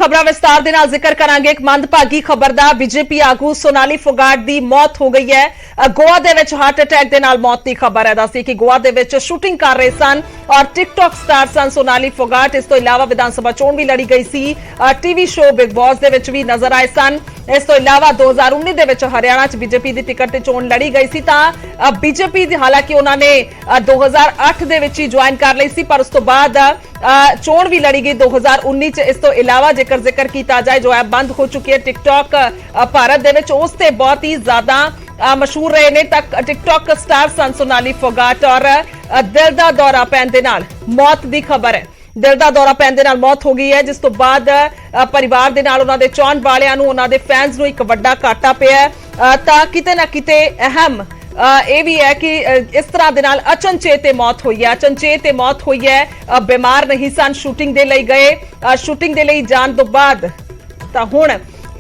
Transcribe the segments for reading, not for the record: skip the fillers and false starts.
खबरां विस्तार दे नाल जिक्र करांगे। एक मंदभागी खबर दा बीजेपी आगू सोनाली फोगाट दी मौत हो गई है। गोवा दे विच हार्ट अटैक दे नाल मौत की खबर है। दस्सी कि गोवा दे विच शूटिंग कर रहे सन और टिकटॉक स्टार सन सोनाली फोगाट। इस तो इलावा विधानसभा चोण भी लड़ी गई सी। टीवी शो बिग बॉस दे विच भी नजर आए सन। इस तो इलावा 2019 दे विच हरियाणा च बीजेपी की टिकट ते चोण लड़ी गई सी। तां बीजेपी दी हालांकि उन्होंने 2008 दे विच ही ज्वाइन कर लई सी, पर उस तो बाद चोण भी लड़ी गई 2019 च। इस तो इलावा जेकर जिक्र किया जाए जो ऐप बंद हो चुकी है टिकटॉक भारत दे विच, उस ते बहुत ही ज्यादा मशहूर रहे ने। तक टिकटॉक स्टार सन सोनाली फोगाट और दिल दा दौरा पैण दे नाल मौत की खबर है। दिल का दौरा पैण दे नाल मौत हो गई है, जिस तो बाद परिवार दे नाल उन्हां दे चाहण वालियां नूं उन्हां दे फैंस नूं एक वड्डा घाटा पिया तां किते ना किते अहम यह भी है कि इस तरह दे नाल अचनचेत मौत हुई है। अचनचेत मौत हुई है। बीमार नहीं सन, शूटिंग दे लई गए, शूटिंग दे लई जाण तो बाद तां हुण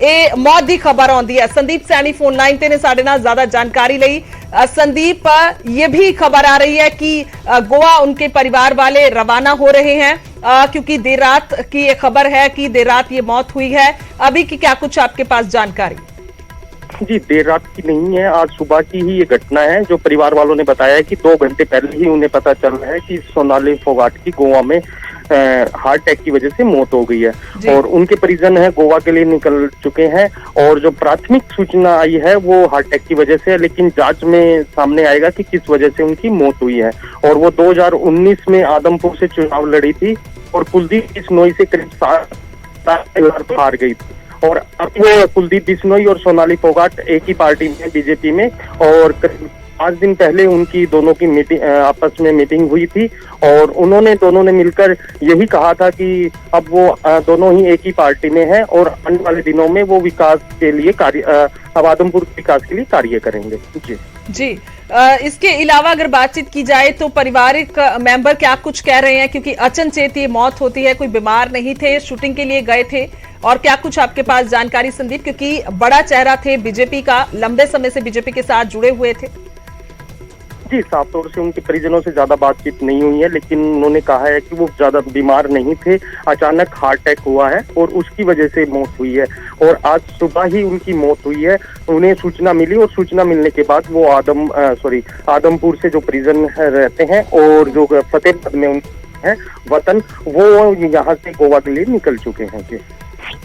ਇਹ मौत की खबर आती है। संदीप सैनी फोन लाइन ते ने साडे नाल ज्यादा जानकारी लई। संदीप, ये भी खबर आ रही है कि गोवा उनके परिवार वाले रवाना हो रहे हैं क्योंकि देर रात की ये खबर है कि देर रात ये मौत हुई है। अभी की क्या कुछ आपके पास जानकारी? जी, देर रात की नहीं है, आज सुबह की ही ये घटना है। जो परिवार वालों ने बताया है कि 2 घंटे पहले ही उन्हें पता चल रहा है कि सोनाली फोगाट की गोवा में हार्ट अटैक की वजह से मौत हो गई है और उनके परिजन है गोवा के लिए निकल चुके हैं। और जो प्राथमिक सूचना आई है वो हार्ट अटैक की वजह से है, लेकिन जांच में सामने आएगा कि किस वजह से उनकी मौत हुई है। और वो 2019 में आदमपुर से चुनाव लड़ी थी और कुलदीप बिश्नोई से करीब 7 हार गई थी। और अब वो कुलदीप बिश्नोई और सोनाली फोगाट एक ही पार्टी में बीजेपी में, और 5 दिन पहले उनकी दोनों की मीटिंग आपस में मीटिंग हुई थी और दोनों ने मिलकर यही कहा था कि अब वो दोनों ही एक ही पार्टी में हैं और आने वाले दिनों में वो विकास के लिए अब आदमपुर विकास के लिए कार्य करेंगे। जी इसके अलावा अगर बातचीत की जाए तो पारिवारिक मेंबर क्या कुछ कह रहे हैं, क्योंकि अचनचेत ये मौत होती है, कोई बीमार नहीं थे, शूटिंग के लिए गए थे, और क्या कुछ आपके पास जानकारी संदीप, क्योंकि बड़ा चेहरा थे बीजेपी का, लंबे समय से बीजेपी के साथ जुड़े हुए थे? जी, साफ तौर से उनके परिजनों से ज्यादा बातचीत नहीं हुई है, लेकिन उन्होंने कहा है कि वो ज्यादा बीमार नहीं थे, अचानक हार्ट अटैक हुआ है और उसकी वजह से मौत हुई है। और आज सुबह ही उनकी मौत हुई है। उन्हें सूचना मिली और सूचना मिलने के बाद वो आदमपुर से जो परिजन रहते हैं और जो फतेहपुर में उनके है वतन, वो यहाँ से गोवा के लिए निकल चुके हैं। जी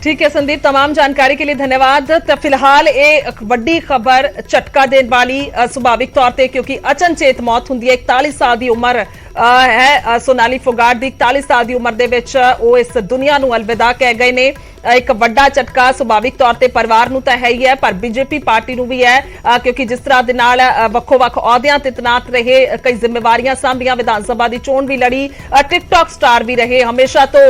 ठीक है संदीप, तमाम जानकारी के लिए धन्यवाद। तो फिलहाल एक बड़ी खबर झटका देने वाली सुभाविक तौर पर, क्योंकि अचनचेत मौत होंदी है। 41 साल की उम्र है सोनाली फोगाट दी। 41 साल की उम्र दे विच वो इस दुनिया नूं अलविदा कह गए ने। एक बड़ा झटका सुभाविक तौर पर परिवार नूं तां है ही है, पर बीजेपी पार्टी नूं भी है, क्योंकि जिस तरह दे नाल वक्खो-वक्ख अहुदियां ते तैनात रहे, कई जिम्मेवारियां सांभियां, विधानसभा की चोण भी लड़ी, टिकटॉक स्टार भी रहे। हमेशा तो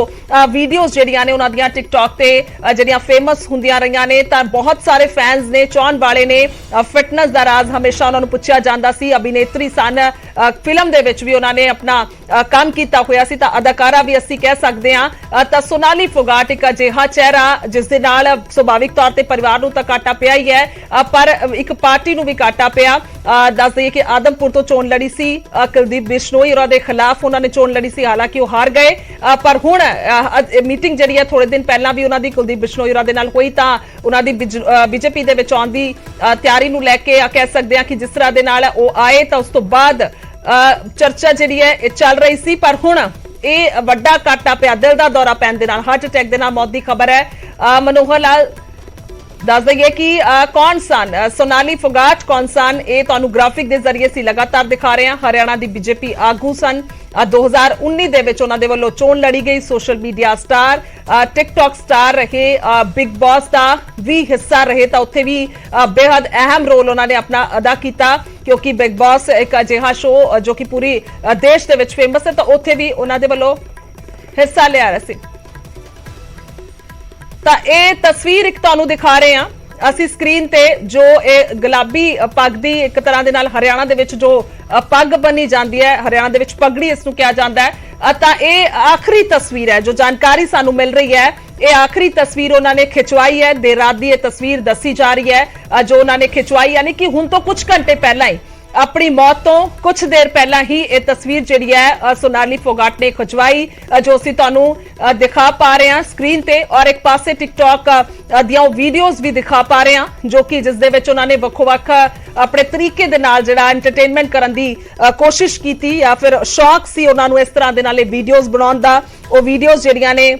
वीडियोज जिहड़ियां ने उन्हां दियां टिकटॉक ते जिहड़ियां फेमस हुंदियां रहियां ने, तां बहुत सारे फैंस ने, चाहण वाले ने। फिटनेस दा राज हमेशा उन्हां नूं पुछिया जांदा सी। अभिनेत्री सन, फिल्म दे विच भी उन्हां ने अपना काम कीता होया सी, तां अदाकारा भी असीं कह सकदे हां। तां सोनाली फोगाट एक अजिहा चेहरा जिस दे नाल सुभाविक तौर ते परिवार नूं तां घाटा पिया ही है, पर एक पार्टी नूं भी घाटा पिया। दस दईए कि आदमपुर तो चोण लड़ी सी कुलदीप बिश्नोई और दे खिलाफ उन्होंने चोण लड़ी सी, हालांकि वो हार गए। पर हुण मीटिंग जिहड़ी है थोड़े दिन पहला भी उन्होंने कुलदीप बिश्नोई और दे नाल होई, तां उन्होंने बीजेपी दे विच आउण दी तैयारी नूं लैके कह सकदे हां कि जिस तरह दे नाल वो आए, तां उस तो बाद चर्चा जिहड़ी है चल रही सी, पर हुण ਇਹ ਵੱਡਾ ਘਾਟਾ ਪਿਆ। दिल का दौरा पैण दे नाल, हार्ट अटैक दे नाल मौत की खबर है। मनोहर लाल दस दईए कि कौन सन सोनाली फोगाट, कौन सन, ये तुहानूं ग्राफिक के जरिए सी लगातार दिखा रहे हैं। हरियाणा की बीजेपी आगू सन। 2019 दे विच उन्हां दे वल्लों चोण लड़ी गई। Social media star, TikTok star रहे, बिग बॉस का भी हिस्सा रहे, तो उत्थे भी बेहद अहम रोल उन्होंने अपना अदा किया, क्योंकि बिग बॉस एक अजिहा शो जो कि पूरी देश दे विच फेमस है, तो उत्थे भी उन्हां दे वल्लों हिस्सा लिया रहा सी। ਤਾਂ ਇਹ ਤਸਵੀਰ ਇੱਕ ਤੁਹਾਨੂੰ ਦਿਖਾ ਰਹੇ ਹਾਂ ਅਸੀਂ ਸਕਰੀਨ ਤੇ, ਜੋ ਇਹ ਗੁਲਾਬੀ ਪੱਗ ਦੀ ਇੱਕ ਤਰ੍ਹਾਂ ਦੇ ਨਾਲ ਹਰਿਆਣਾ ਦੇ ਵਿੱਚ ਜੋ ਪੱਗ ਬੰਨੀ ਜਾਂਦੀ ਹੈ, ਹਰਿਆਣਾ ਦੇ ਵਿੱਚ ਪਗੜੀ ਇਸ ਨੂੰ ਕਿਹਾ ਜਾਂਦਾ ਹੈ। ਤਾਂ ਇਹ ਆਖਰੀ ਤਸਵੀਰ ਹੈ, ਜੋ ਜਾਣਕਾਰੀ ਸਾਨੂੰ ਮਿਲ ਰਹੀ ਹੈ, ਇਹ ਆਖਰੀ ਤਸਵੀਰ ਉਹਨਾਂ ਨੇ ਖਿਚਵਾਈ ਹੈ। ਦੇਰ ਰਾਤ ਦੀ ਇਹ ਤਸਵੀਰ ਦੱਸੀ ਜਾ ਰਹੀ ਹੈ ਜੋ ਉਹਨਾਂ ਨੇ ਖਿਚਵਾਈ, यानी कि ਹੁਣ ਤੋਂ ਕੁਝ ਘੰਟੇ ਪਹਿਲਾਂ ਹੀ अपनी मौत तो कुछ देर पहला ही ये तस्वीर जिहड़ी है सोनाली फोगाट ने खिंचवाई जो असीं तुहानूं दिखा पा रहे हैं स्क्रीन ते और एक पासे टिकटॉक दियां वीडियोज़ भी दिखा पा रहे हैं जो कि जिस दे विच उन्हां ने ਵੱਖ-ਵੱਖ अपने तरीके दे नाल जिहड़ा एंटरटेनमेंट करन दी कोशिश कीती या फिर शौक सी उन्हां नूं इस तरह दे नाल वीडियोज़ बनाउण दा ਉਹ ਵੀਡੀਓਜ਼ ਜਿਹੜੀਆਂ ਨੇ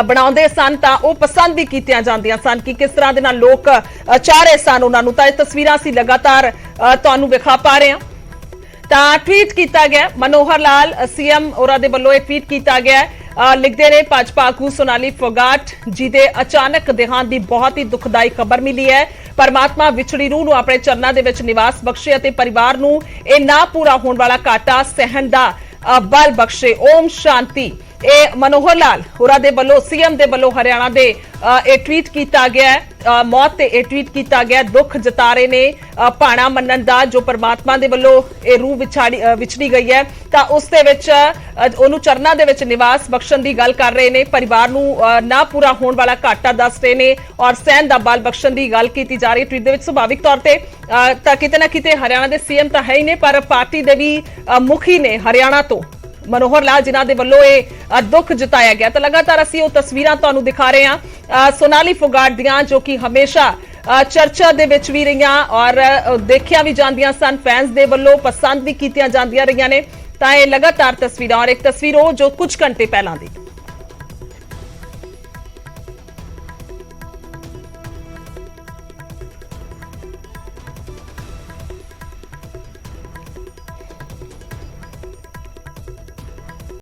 ਬਣਾਉਂਦੇ ਸਨ ਤਾਂ ਉਹ ਪਸੰਦ ਵੀ ਕੀਤੀਆਂ ਜਾਂਦੀਆਂ ਸਨ ਕਿ ਕਿਸ ਤਰ੍ਹਾਂ ਦੇ ਨਾਲ ਲੋਕ ਚਾਹ ਰਹੇ ਸਨ ਉਹਨਾਂ ਨੂੰ ਤਾਂ ਇਹ ਤਸਵੀਰਾਂ ਅਸੀਂ ਲਗਾਤਾਰ ਤੁਹਾਨੂੰ ਵਿਖਾ ਪਾ ਰਹੇ ਹਾਂ ਤਾਂ ਟਵੀਟ ਕੀਤਾ ਗਿਆ ਮਨੋਹਰ ਲਾਲ ਸੀਐਮ ਹੋਰਾਂ ਦੇ ਵੱਲੋਂ ਇਹ ਟਵੀਟ ਕੀਤਾ ਗਿਆ ਲਿਖਦੇ ਨੇ ਭਾਜਪਾ ਆਗੂ ਸੋਨਾਲੀ ਫੋਗਾਟ ਜੀ ਦੇ ਅਚਾਨਕ ਦੇਹਾਂਤ ਦੀ ਬਹੁਤ ਹੀ ਦੁਖਦਾਈ ਖਬਰ ਮਿਲੀ ਹੈ ਪਰਮਾਤਮਾ ਵਿਛੜੀ ਰੂਹ ਨੂੰ ਆਪਣੇ ਚਰਨਾਂ ਦੇ ਵਿੱਚ ਨਿਵਾਸ ਬਖਸ਼ੇ ਅਤੇ ਪਰਿਵਾਰ ਨੂੰ ਇਹ ਨਾ ਪੂਰਾ ਹੋਣ ਵਾਲਾ ਘਾਟਾ ਸਹਿਣ ਦਾ बल बख्शे ओम शांति ਇਹ ਮਨੋਹਰ ਲਾਲ ਹੋਰਾਂ ਦੇ ਵੱਲੋਂ ਸੀਐਮ ਦੇ ਵੱਲੋਂ ਹਰਿਆਣਾ ਦੇ ਇਹ ਟਵੀਟ ਕੀਤਾ ਗਿਆ ਹੈ ਮੌਤ ਤੇ ਇਹ ਟਵੀਟ ਕੀਤਾ ਗਿਆ ਦੁੱਖ ਜਤਾ ਰਹੇ ਨੇ ਭਾਣਾ ਮੰਨਣ ਦਾ ਜੋ ਪਰਮਾਤਮਾ ਦੇ ਵੱਲੋਂ ਇਹ ਰੂਹ ਵਿਛੜੀ ਗਈ ਹੈ ਤਾਂ ਉਸ ਦੇ ਵਿੱਚ ਉਹਨੂੰ ਚਰਨਾਂ ਦੇ ਵਿੱਚ ਨਿਵਾਸ ਬਖਸ਼ਣ ਦੀ ਗੱਲ ਕਰ ਰਹੇ ਨੇ ਪਰਿਵਾਰ ਨੂੰ ਨਾ ਪੂਰਾ ਹੋਣ ਵਾਲਾ ਘਾਟਾ ਦੱਸ ਰਹੇ ਨੇ ਔਰ ਸਹਿਣ ਦਾ ਬਲ ਬਖਸ਼ਣ ਦੀ ਗੱਲ ਕੀਤੀ ਜਾ ਰਹੀ ਟਵੀਟ ਦੇ ਵਿੱਚ ਸੁਭਾਵਿਕ ਤੌਰ ਤੇ ਤਾਂ ਕਿਤੇ ਨਾ ਕਿਤੇ ਹਰਿਆਣਾ ਦੇ ਸੀਐਮ ਤਾਂ ਹੈ ਹੀ ਨੇ ਪਰ ਪਾਰਟੀ ਦੇ ਵੀ ਮੁਖੀ ਨੇ ਹਰਿਆਣਾ ਤੋਂ मनोहर लाल जिन्हां दे वल्लों ये दुख जताया गया तो लगातार असीं ओह तस्वीरां तुहानूं दिखा रहे हां सोनाली फोगाट दियां जो कि हमेशा चर्चा दे विच भी रहियां और देखिया भी जांदियां सन फैंस दे वल्लों पसंद भी कीतियां जांदियां रहियां ने तां ये लगातार तस्वीरां और एक तस्वीर जो कुछ घंटे पहलां दी